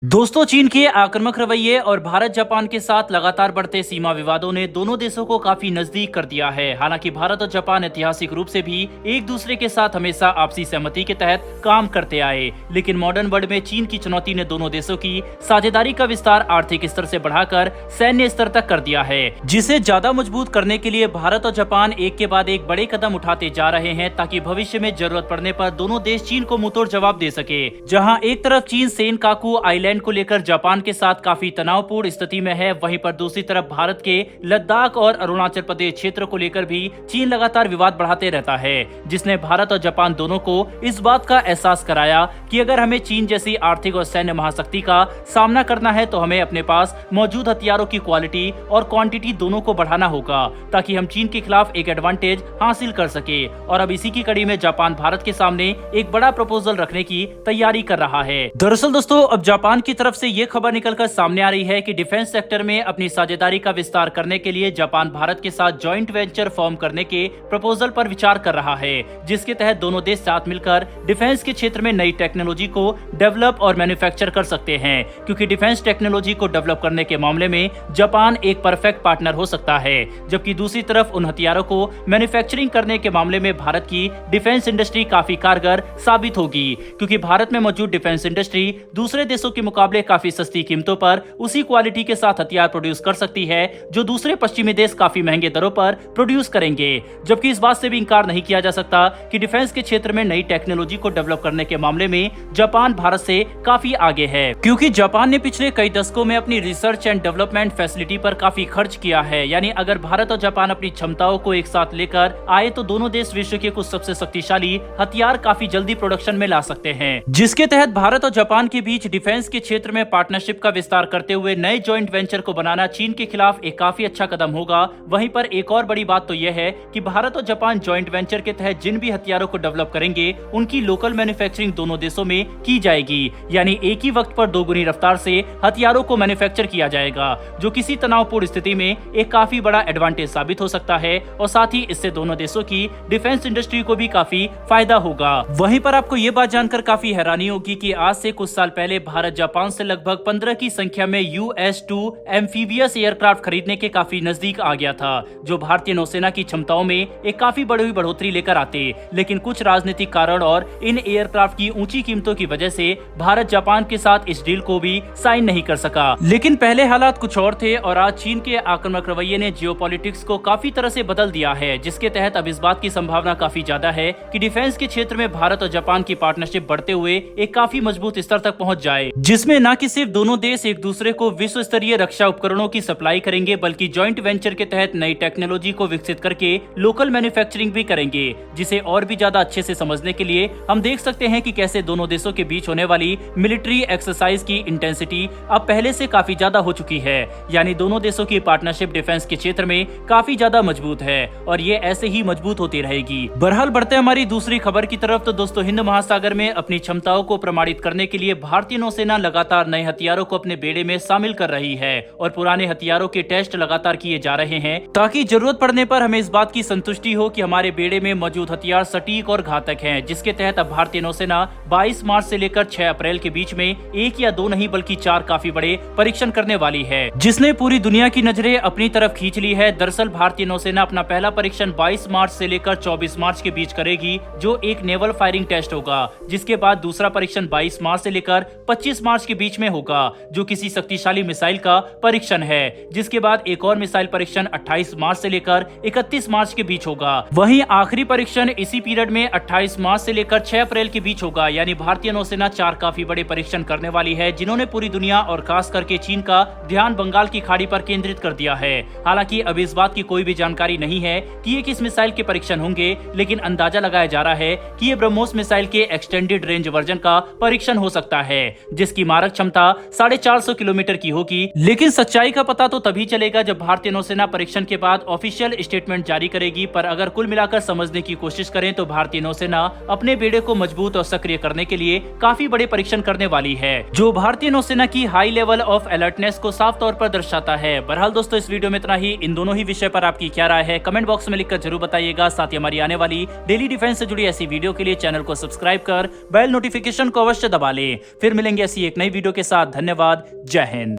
दोस्तों, चीन के आक्रामक रवैये और भारत जापान के साथ लगातार बढ़ते सीमा विवादों ने दोनों देशों को काफी नजदीक कर दिया है। हालांकि भारत और जापान ऐतिहासिक रूप से भी एक दूसरे के साथ हमेशा आपसी सहमति के तहत काम करते आए, लेकिन मॉडर्न वर्ल्ड में चीन की चुनौती ने दोनों देशों की साझेदारी का विस्तार आर्थिक स्तर से बढ़ाकर सैन्य स्तर तक कर दिया है, जिसे ज्यादा मजबूत करने के लिए भारत और जापान एक के बाद एक बड़े कदम उठाते जा रहे हैं, ताकि भविष्य में जरूरत पड़ने पर दोनों देश चीन को मुंहतोड़ जवाब दे सके। जहाँ एक तरफ चीन सेनकाकू आइलैंड को लेकर जापान के साथ काफी तनावपूर्ण स्थिति में है, वहीं पर दूसरी तरफ भारत के लद्दाख और अरुणाचल प्रदेश क्षेत्र को लेकर भी चीन लगातार विवाद बढ़ाते रहता है, जिसने भारत और जापान दोनों को इस बात का एहसास कराया कि अगर हमें चीन जैसी आर्थिक और सैन्य महाशक्ति का सामना करना है तो हमें अपने पास मौजूद हथियारों की क्वालिटी और क्वांटिटी दोनों को बढ़ाना होगा, ताकि हम चीन के खिलाफ एक एडवांटेज हासिल कर सके। और अब इसी की कड़ी में जापान भारत के सामने एक बड़ा प्रपोजल रखने की तैयारी कर रहा है। दरअसल दोस्तों, अब जापान की तरफ से ये खबर निकलकर सामने आ रही है कि डिफेंस सेक्टर में अपनी साझेदारी का विस्तार करने के लिए जापान भारत के साथ जॉइंट वेंचर फॉर्म करने के प्रपोजल पर विचार कर रहा है, जिसके तहत दोनों देश साथ मिलकर डिफेंस के क्षेत्र में नई टेक्नोलॉजी को डेवलप और मैन्युफैक्चर कर सकते हैं, क्योंकि डिफेंस टेक्नोलॉजी को डेवलप करने के मामले में जापान एक परफेक्ट पार्टनर हो सकता है, जबकि दूसरी तरफ उन हथियारों को मैन्युफैक्चरिंग करने के मामले में भारत की डिफेंस इंडस्ट्री काफी कारगर साबित होगी, क्योंकि भारत में मौजूद डिफेंस इंडस्ट्री दूसरे देशों के मुकाबले काफी सस्ती कीमतों पर उसी क्वालिटी के साथ हथियार प्रोड्यूस कर सकती है जो दूसरे पश्चिमी देश काफी महंगे दरों पर प्रोड्यूस करेंगे। जबकि इस बात से भी इंकार नहीं किया जा सकता कि डिफेंस के क्षेत्र में नई टेक्नोलॉजी को डेवलप करने के मामले में जापान भारत से काफी आगे है, क्योंकि जापान ने पिछले कई दशकों में अपनी रिसर्च एंड डेवलपमेंट फैसिलिटी पर काफी खर्च किया है। यानी अगर भारत और जापान अपनी क्षमताओं को एक साथ लेकर आए तो दोनों देश विश्व के कुछ सबसे शक्तिशाली हथियार काफी जल्दी प्रोडक्शन में ला सकते हैं, जिसके तहत भारत और जापान के बीच डिफेंस के क्षेत्र में पार्टनरशिप का विस्तार करते हुए नए जॉइंट वेंचर को बनाना चीन के खिलाफ एक काफी अच्छा कदम होगा। वहीं पर एक और बड़ी बात तो यह है कि भारत और जापान जॉइंट वेंचर के तहत जिन भी हथियारों को डेवलप करेंगे उनकी लोकल मैन्युफैक्चरिंग दोनों देशों में की जाएगी, यानी एक ही वक्त पर दोगुनी रफ्तार से हथियारों को मैन्युफैक्चर किया जाएगा, जो किसी तनावपूर्ण स्थिति में एक काफी बड़ा एडवांटेज साबित हो सकता है। और साथ ही इससे दोनों देशों की डिफेंस इंडस्ट्री को भी काफी फायदा होगा। वहीं पर आपको ये बात जानकर काफी हैरानी होगी कि आज से कुछ साल पहले भारत जापान से लगभग 15 की संख्या में US-2 एम्फीबियस एयरक्राफ्ट खरीदने के काफी नजदीक आ गया था, जो भारतीय नौसेना की क्षमताओं में एक काफी बड़ी बढ़ोतरी लेकर आते, लेकिन कुछ राजनीतिक कारण और इन एयरक्राफ्ट की ऊंची कीमतों की वजह से भारत जापान के साथ इस डील को भी साइन नहीं कर सका। लेकिन पहले हालात कुछ और थे और आज चीन के आक्रामक रवैये ने जियोपॉलिटिक्स को काफी तरह से बदल दिया है, जिसके तहत अब इस बात की संभावना काफी ज्यादा है कि डिफेंस के क्षेत्र में भारत और जापान की पार्टनरशिप बढ़ते हुए एक काफी मजबूत स्तर तक पहुंच जाए, जिसमें न कि सिर्फ दोनों देश एक दूसरे को विश्व स्तरीय रक्षा उपकरणों की सप्लाई करेंगे, बल्कि जॉइंट वेंचर के तहत नई टेक्नोलॉजी को विकसित करके लोकल मैन्युफैक्चरिंग भी करेंगे। जिसे और भी ज्यादा अच्छे से समझने के लिए हम देख सकते हैं कि कैसे दोनों देशों के बीच होने वाली मिलिट्री एक्सरसाइज की इंटेंसिटी अब पहले से काफी ज्यादा हो चुकी है, यानी दोनों देशों की पार्टनरशिप डिफेंस के क्षेत्र में काफी ज्यादा मजबूत है और ये ऐसे ही मजबूत होती रहेगी। बहरहाल बढ़ते हमारी दूसरी खबर की तरफ, तो दोस्तों हिंद महासागर में अपनी क्षमताओं को प्रमाणित करने के लिए भारतीय नौसेना लगातार नए हथियारों को अपने बेड़े में शामिल कर रही है और पुराने हथियारों के टेस्ट लगातार किए जा रहे हैं, ताकि जरूरत पड़ने पर हमें इस बात की संतुष्टि हो कि हमारे बेड़े में मौजूद हथियार सटीक और घातक हैं। जिसके तहत अब भारतीय नौसेना 22 मार्च से लेकर 6 अप्रैल के बीच में एक या दो नहीं बल्कि 4 काफी बड़े परीक्षण करने वाली है, जिसने पूरी दुनिया की नजरें अपनी तरफ खींच ली है। दरअसल भारतीय नौसेना अपना पहला परीक्षण 22 मार्च से लेकर 24 मार्च के बीच करेगी, जो एक नेवल फायरिंग टेस्ट होगा। जिसके बाद दूसरा परीक्षण 22 मार्च से लेकर 25 मार्च के बीच में होगा, जो किसी शक्तिशाली मिसाइल का परीक्षण है। जिसके बाद एक और मिसाइल परीक्षण 28 मार्च से लेकर 31 मार्च के बीच होगा। वहीं आखिरी परीक्षण इसी पीरियड में 28 मार्च से लेकर 6 अप्रैल के बीच होगा। यानी भारतीय नौसेना 4 काफी बड़े परीक्षण करने वाली है, जिन्होंने पूरी दुनिया और खास करके चीन का ध्यान बंगाल की खाड़ी पर केंद्रित कर दिया है। हालांकि अब इस बात की कोई भी जानकारी नहीं है कि ये किस मिसाइल के परीक्षण होंगे, लेकिन अंदाजा लगाया जा रहा है कि ये ब्रह्मोस मिसाइल के एक्सटेंडेड रेंज वर्जन का परीक्षण हो सकता है, जिसकी मारक क्षमता 450 किलोमीटर की होगी। लेकिन सच्चाई का पता तो तभी चलेगा जब भारतीय नौसेना परीक्षण के बाद ऑफिशियल स्टेटमेंट जारी करेगी। पर अगर कुल मिलाकर समझने की कोशिश करें तो भारतीय नौसेना अपने बेड़े को मजबूत और सक्रिय करने के लिए काफी बड़े परीक्षण करने वाली है, जो भारतीय नौसेना की हाई लेवल ऑफ अलर्टनेस को साफ तौर पर दर्शाता है। बहरहाल दोस्तों, इस वीडियो में इतना ही। इन दोनों ही विषय पर आपकी क्या राय है कमेंट बॉक्स में लिखकर जरूर बताइएगा। साथ ही हमारी आने वाली डेली डिफेंस से जुड़ी ऐसी वीडियो के लिए चैनल को सब्सक्राइब कर बेल नोटिफिकेशन को अवश्य दबा लें। फिर मिलेंगे ऐसी एक नई वीडियो के साथ। धन्यवाद। जय हिंद।